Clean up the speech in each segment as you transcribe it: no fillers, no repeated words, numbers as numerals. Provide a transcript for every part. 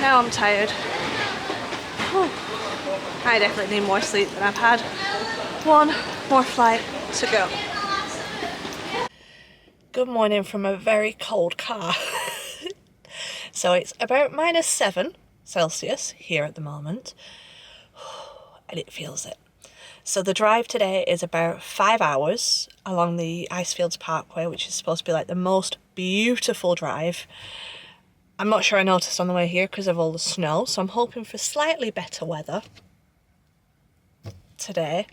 Now I'm tired. Whew. I definitely need more sleep than I've had. One more flight to go. Good morning from a very cold car. So it's about -7 Celsius here at the moment. And it feels it. So the drive today is about 5 hours along the Icefields Parkway, which is supposed to be like the most beautiful drive. I'm not sure I noticed on the way here because of all the snow, so I'm hoping for slightly better weather today.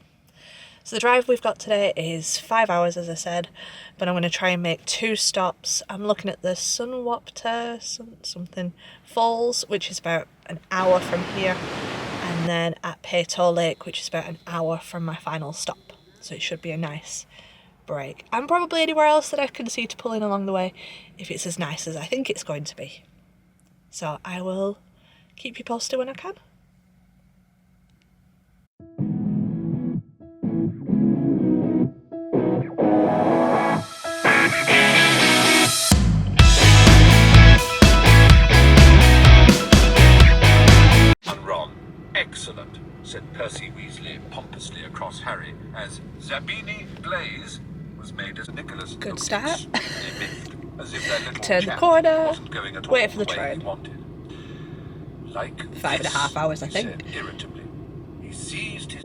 So the drive we've got today is 5 hours, as I said, but I'm going to try and make 2 stops. I'm looking at the something Falls, which is about an hour from here, and then at Peyto Lake, which is about an hour from my final stop. So it should be a nice break. And probably anywhere else that I can see to pull in along the way, if it's as nice as I think it's going to be. So I will keep you posted when I can. Excellent, said Percy Weasley pompously across Harry, as Zabini Blaze was made as Nicholas. Good start. As if their little Turn the corner, wasn't going at all wait for the way train. he wanted. Like 5.5 hours, I he think. said irritably. He seized his...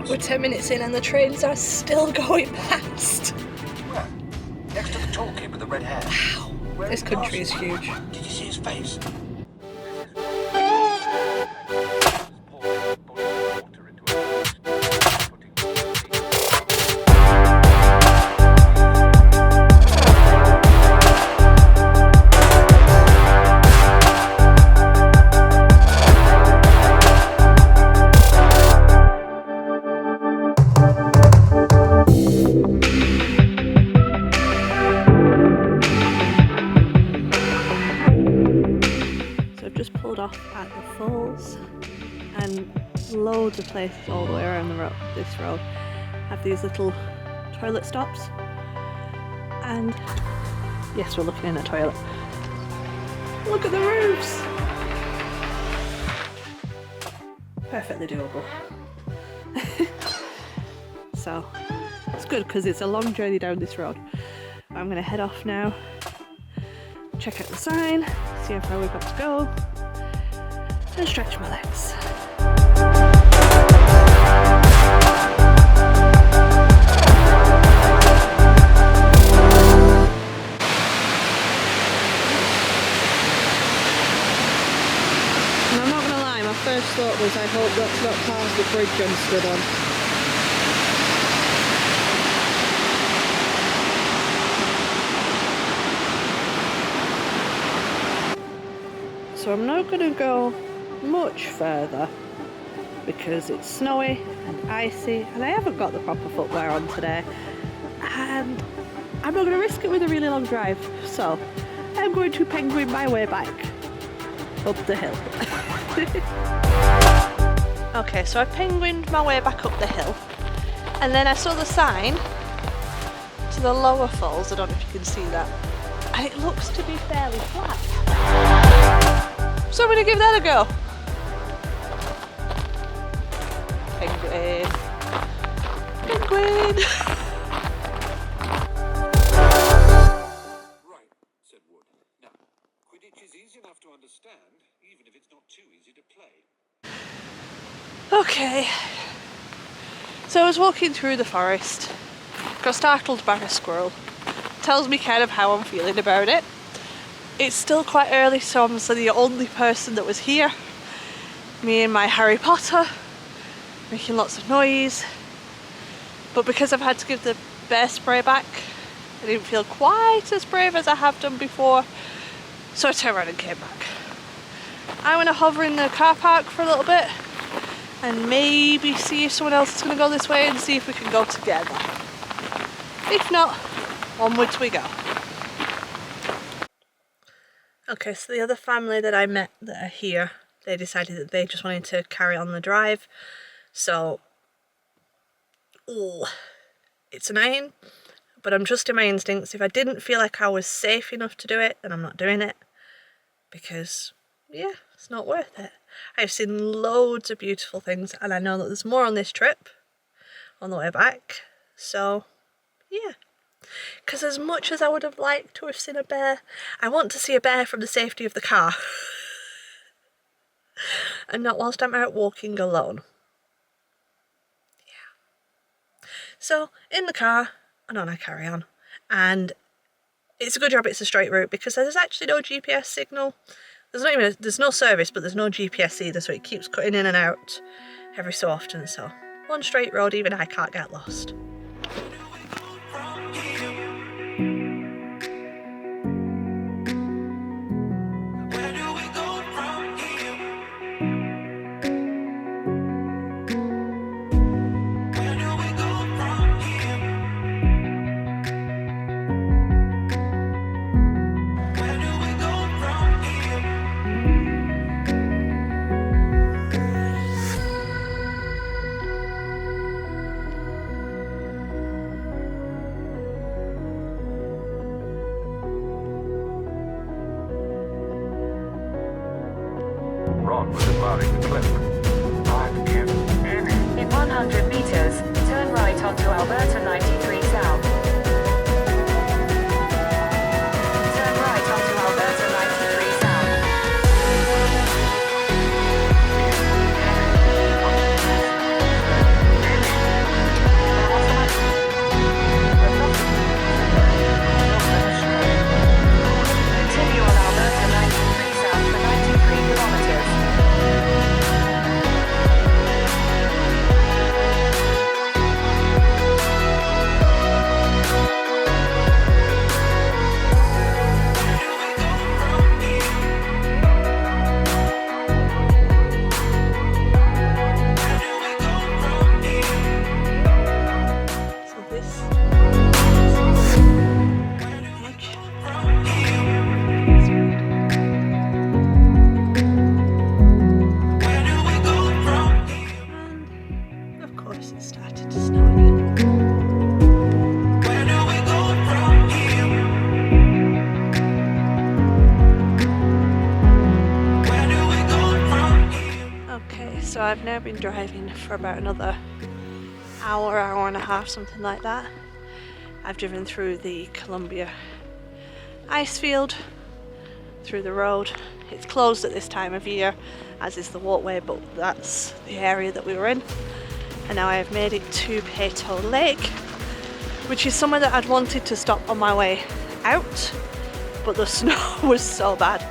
We're 10 minutes in and the trains are still going past. Where? Next to the tall kid with the red hair. Wow, this country is huge. Did you see his face? Off at the falls, and loads of places all the way around this road have these little toilet stops, and yes, we're looking in a toilet. Look at the roofs! Perfectly doable. So it's good because it's a long journey down this road. I'm going to head off now, check out the sign, see how far we've got to go, and stretch my legs. And I'm not gonna lie, my first thought was I hope that's not past the bridge I'm stood on. So I'm not gonna go much further because it's snowy and icy and I haven't got the proper footwear on today, and I'm not going to risk it with a really long drive, so I'm going to penguin my way back up the hill. Okay, so I penguined my way back up the hill, and then I saw the sign to the lower falls. I don't know if you can see that, and it looks to be fairly flat, so I'm going to give that a go. Penguin. Penguin. Right, said Wood. Now, Quidditch is easy enough to understand, even if it's not too easy to play. Okay. So I was walking through the forest, got startled by a squirrel. Tells me kind of how I'm feeling about it. It's still quite early, so I'm the only person that was here. Me and my Harry Potter, making lots of noise. But because I've had to give the bear spray back, I didn't feel quite as brave as I have done before. So I turned around and came back. I'm going to hover in the car park for a little bit and maybe see if someone else is going to go this way and see if we can go together. If not, onwards we go. Okay, so the other family that I met that are here, they decided that they just wanted to carry on the drive. So, it's annoying, but I'm trusting my instincts. If I didn't feel like I was safe enough to do it, then I'm not doing it. Because, yeah, it's not worth it. I've seen loads of beautiful things, and I know that there's more on this trip on the way back. So, yeah. Because as much as I would have liked to have seen a bear, I want to see a bear from the safety of the car. And not whilst I'm out walking alone. Yeah. So, in the car, and on I carry on. And it's a good job it's a straight route, because there's actually no GPS signal. There's no service, but there's no GPS either, so it keeps cutting in and out every so often. So, one straight road, even I can't get lost. Ron was admiring the cliff. In 100 meters, turn right onto Alberta 93 South. Turn right onto Alberta 93 South. Continue on Alberta 93 South for 93 kilometers. So I've now been driving for about another hour and a half, something like that. I've driven through the Colombia Icefield, through the road. It's closed at this time of year, as is the walkway, but that's the area that we were in. And now I have made it to Peyto Lake, which is somewhere that I'd wanted to stop on my way out, but the snow was so bad,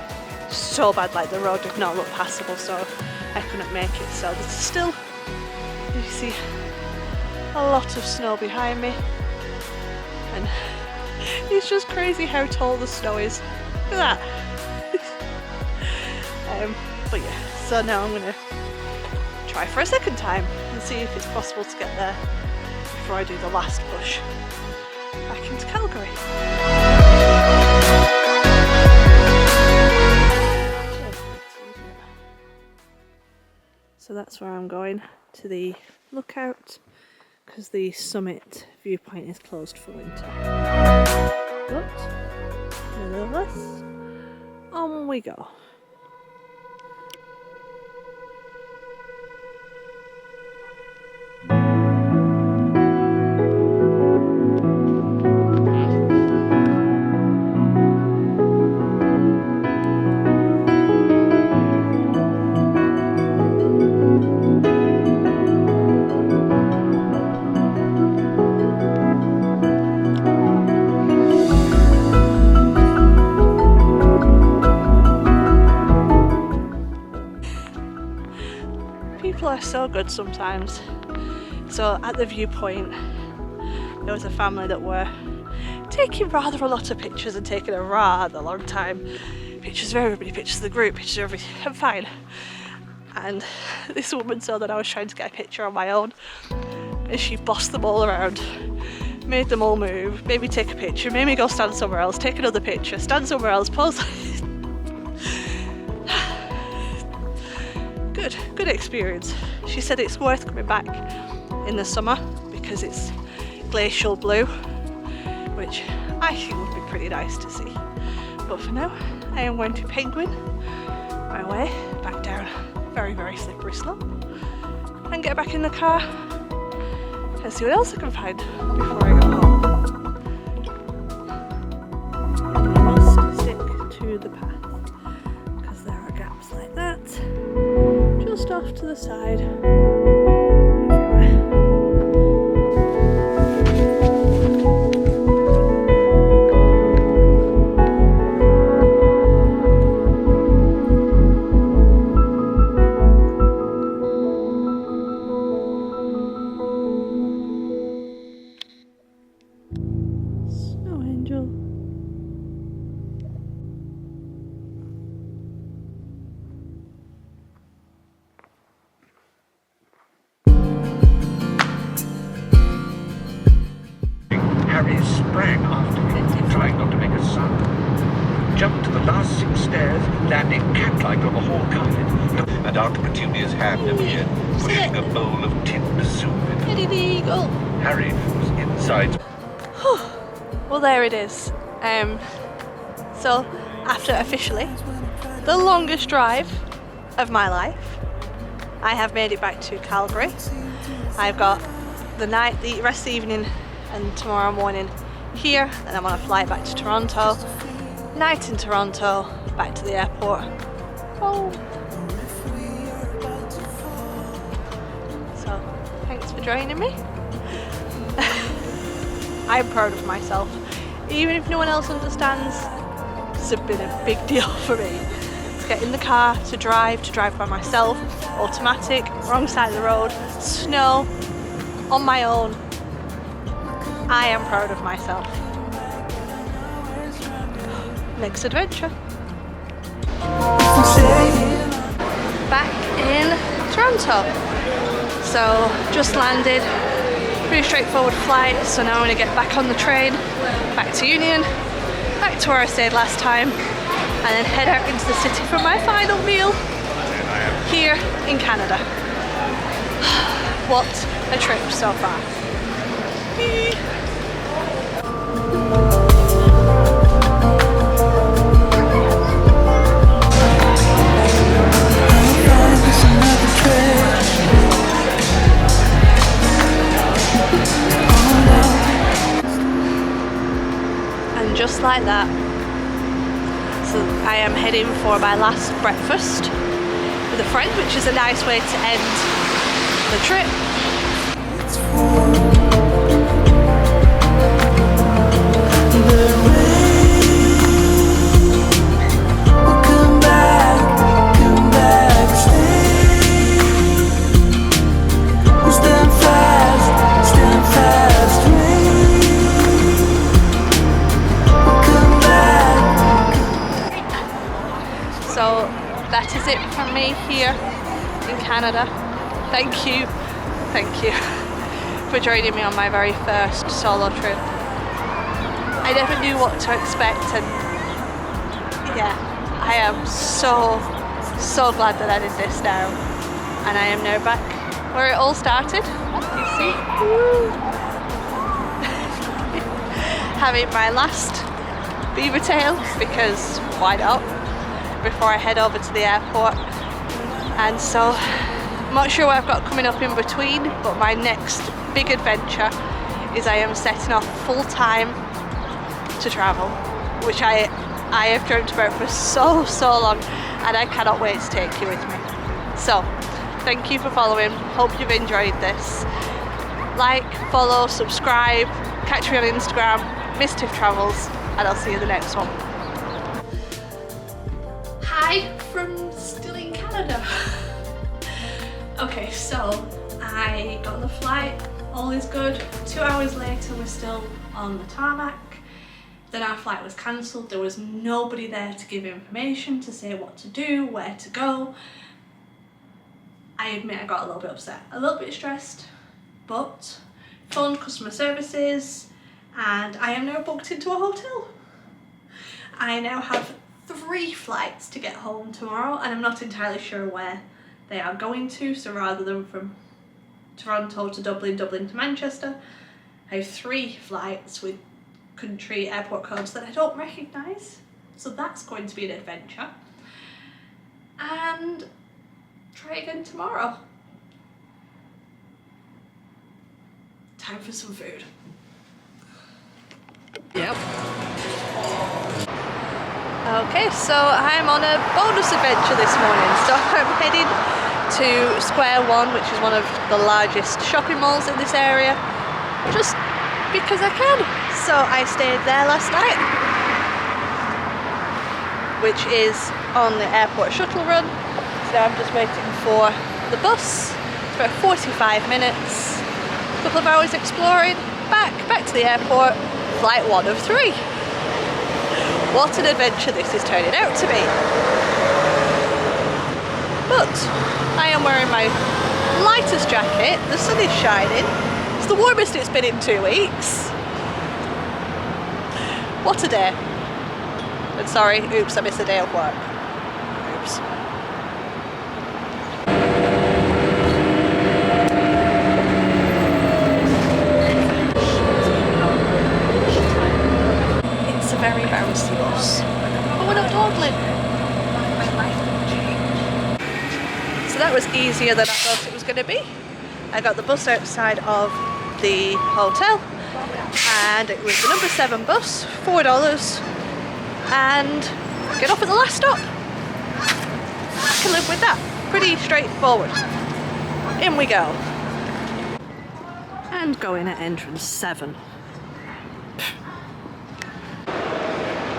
like the road did not look passable, so I couldn't make it. So there's still, you see, a lot of snow behind me, and it's just crazy how tall the snow is. Look at that. But yeah, so now I'm gonna try for a second time and see if it's possible to get there before I do the last push back into Calgary. So that's where I'm going, to the lookout, because the summit viewpoint is closed for winter. But nevertheless, on we go. People are so good sometimes. So at the viewpoint there was a family that were taking rather a lot of pictures and taking a rather long time. Pictures of everybody, pictures of the group, pictures of everything. I'm fine. And this woman saw that I was trying to get a picture on my own and she bossed them all around, made them all move, made me take a picture, made me go stand somewhere else, take another picture, stand somewhere else, pose. Good experience. She said it's worth coming back in the summer because it's glacial blue, which I think would be pretty nice to see. But for now, I am going to penguin my way back down very, very slippery slope and get back in the car and see what else I can find before I go home. And we must stick to the path because there are gaps like that just off to the side. Harry sprang after me, trying not to make a sound. Jumped to the last 6 stairs, landing cat-like on the hall carpet, and Aunt Petunia's hand appeared, pushing a bowl of tinned soup in it. Eddie the Eagle. Harry was inside. Well, there it is. So, after officially the longest drive of my life, I have made it back to Calgary. I've got the rest of the evening and tomorrow morning here, and I'm on a flight back to Toronto. Night in Toronto, back to the airport. Oh. So, thanks for joining me. I'm proud of myself. Even if no one else understands, this has been a big deal for me. To get in the car, to drive by myself, automatic, wrong side of the road, snow, on my own. I am proud of myself. Next adventure. Back in Toronto. So just landed, pretty straightforward flight. So now I'm gonna get back on the train, back to Union, back to where I stayed last time, and then head out into the city for my final meal here in Canada. What a trip so far. And just like that, so I am heading for my last breakfast with a friend, which is a nice way to end the trip. So that is it from me here in Canada. Thank you for joining me on my very first solo trip. I never knew what to expect, and yeah, I am so glad that I did this now, and I am now back where it all started. You see? Woo. Having my last beaver tail, because why not, before I head over to the airport. And so I'm not sure what I've got coming up in between, but my next big adventure is I am setting off full time to travel, which I have dreamt about for so long, and I cannot wait to take you with me. So thank you for following, hope you've enjoyed this. Like, follow, subscribe, catch me on Instagram, Miss.tiff.travels, and I'll see you in the next one. Hi from still in Canada. Okay, so I got on the flight, all is good. 2 hours later, we're still on the tarmac. Then our flight was cancelled. There was nobody there to give information, to say what to do, where to go. I admit I got a little bit upset, a little bit stressed, but phoned customer services, and I am now booked into a hotel. I now have 3 flights to get home tomorrow, and I'm not entirely sure where they are going to, so rather than from Toronto to Dublin, Dublin to Manchester, I have 3 flights with country airport codes that I don't recognise, so that's going to be an adventure. And try again tomorrow. Time for some food. Yep. Okay, so I'm on a bonus adventure this morning. So I'm heading to Square One, which is one of the largest shopping malls in this area, just because I can. So I stayed there last night, which is on the airport shuttle run. So I'm just waiting for the bus. It's about 45 minutes. A couple of hours exploring, back to the airport, flight 1 of 3. What an adventure this is turning out to be. But I am wearing my lightest jacket, the sun is shining, it's the warmest it's been in 2 weeks. What a day. And sorry, oops, I missed a day of work. Oops. It's a very bouncy bus. But we're not dawdling. So that was easier than I thought it was going to be. I got the bus outside of the hotel, and it was the number 7 bus, $4, and get off at the last stop. I can live with that. Pretty straightforward. In we go. And going at entrance 7.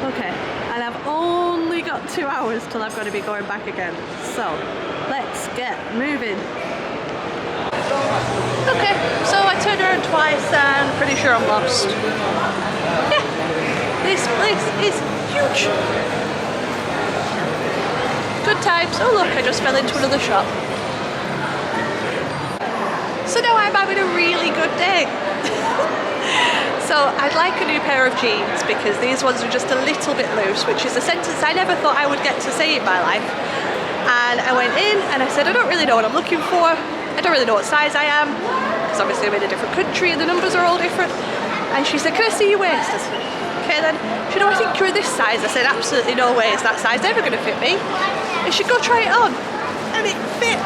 Okay, and I've only got 2 hours till I've got to be going back again. So, let's get moving. Okay, so I turned around twice and pretty sure I'm lost. Yeah, this place is huge. Good times. Oh look, I just fell into another shop. So now I'm having a really good day. So I'd like a new pair of jeans because these ones are just a little bit loose, which is a sentence I never thought I would get to say in my life. And I went in and I said, I don't really know what I'm looking for. I don't really know what size I am, because obviously I'm in a different country and the numbers are all different. And she said, can I see your waist? I said, okay then. She said, I think you're this size. I said, absolutely no way is that size ever going to fit me. And she said, go try it on. And it fit.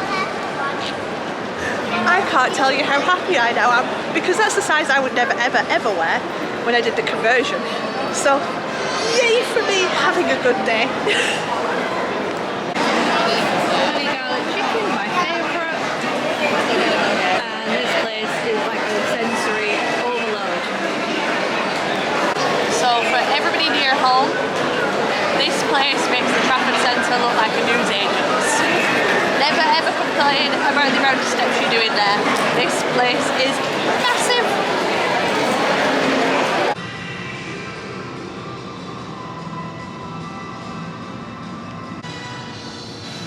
I can't tell you how happy I now am, because that's the size I would never ever ever wear when I did the conversion. So yay for me having a good day. Honey garlic chicken, my favourite. And this place is like a sensory overload. So for everybody near home, this place makes the Trafford Centre look like a newsagent's. Never ever complain about the amount of steps you're doing there. This place is massive.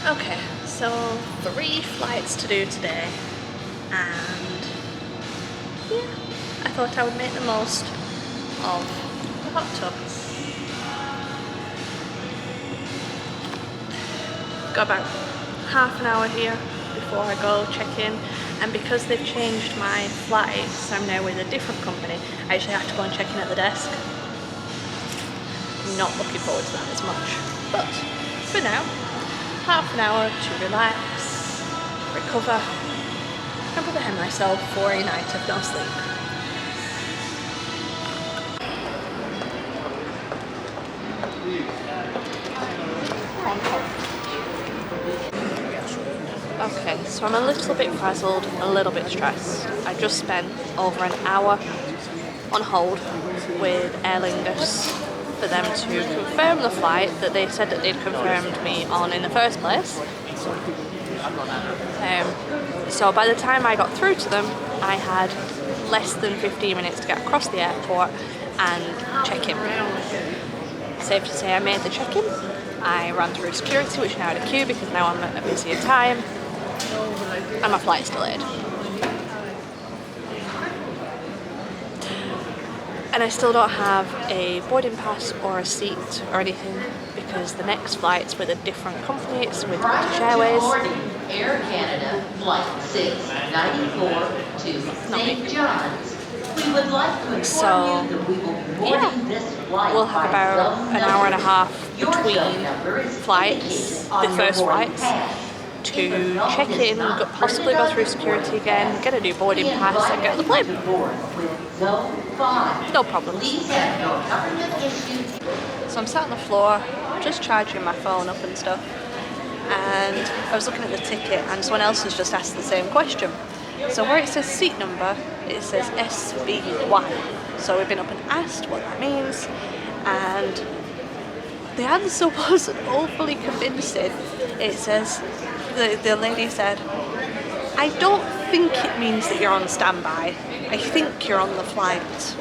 Okay, so 3 flights to do today, and yeah, I thought I would make the most of the hot tub. Got about half an hour here before I go check in, and because they've changed my flights, I'm now with a different company. I actually have to go and check in at the desk. I'm not looking forward to that as much, but for now, half an hour to relax, recover, and prepare myself for a night of no sleep. Okay, so I'm a little bit frazzled, a little bit stressed. I just spent over an hour on hold with Aer Lingus for them to confirm the flight that they said that they'd confirmed me on in the first place. So by the time I got through to them, I had less than 15 minutes to get across the airport and check in. Safe to say I made the check-in. I ran through security, which now had a queue because now I'm at a busier time, and my flight's delayed. And I still don't have a boarding pass or a seat or anything because the next flight's with a different company. It's with British Airways. Air Canada Flight 694 to St. John's. We would like to inform you that we will be boarding this flight. We'll have about an hour and a half between flights, the first flights, to check in, possibly go through security again, get a new boarding pass and get on the plane. No problems. So I'm sat on the floor, just charging my phone up and stuff, and I was looking at the ticket and someone else has just asked the same question. So where it says seat number, it says SB1. So we've been up and asked what that means, and the answer wasn't awfully convincing. It says, the lady said, I don't think it means that you're on standby. I think you're on the flight.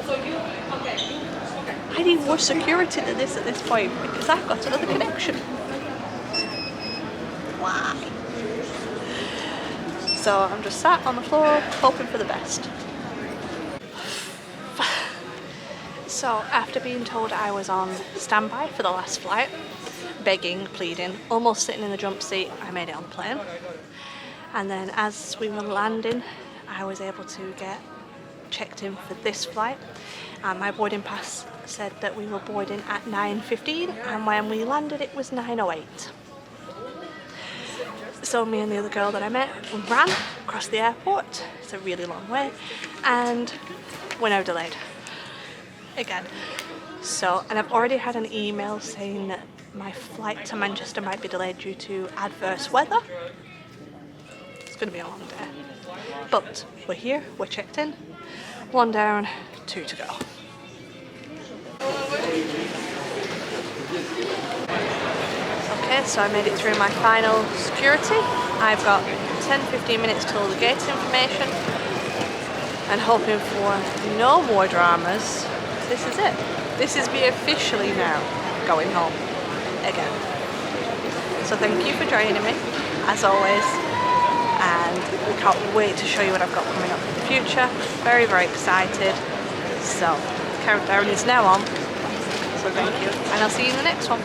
I need more security than this at this point because I've got another connection. Why? So I'm just sat on the floor hoping for the best. So after being told I was on standby for the last flight, begging, pleading, almost sitting in the jump seat, I made it on the plane. And then as we were landing, I was able to get checked in for this flight. And my boarding pass said that we were boarding at 9:15, and when we landed it was 9:08. So me and the other girl that I met, we ran across the airport. It's a really long way, and we're now delayed again. So, and I've already had an email saying that my flight to Manchester might be delayed due to adverse weather. It's going to be a long day, but we're here, we're checked in. 1 down, 2 to go. Okay, so I made it through my final security. I've got 10-15 minutes till the gate information, and hoping for no more dramas. This is it. This is me officially now going home again. So thank you for joining me, as always, and I can't wait to show you what I've got coming up in the future. Very, very excited. So countdown is now on. So thank you, and I'll see you in the next one.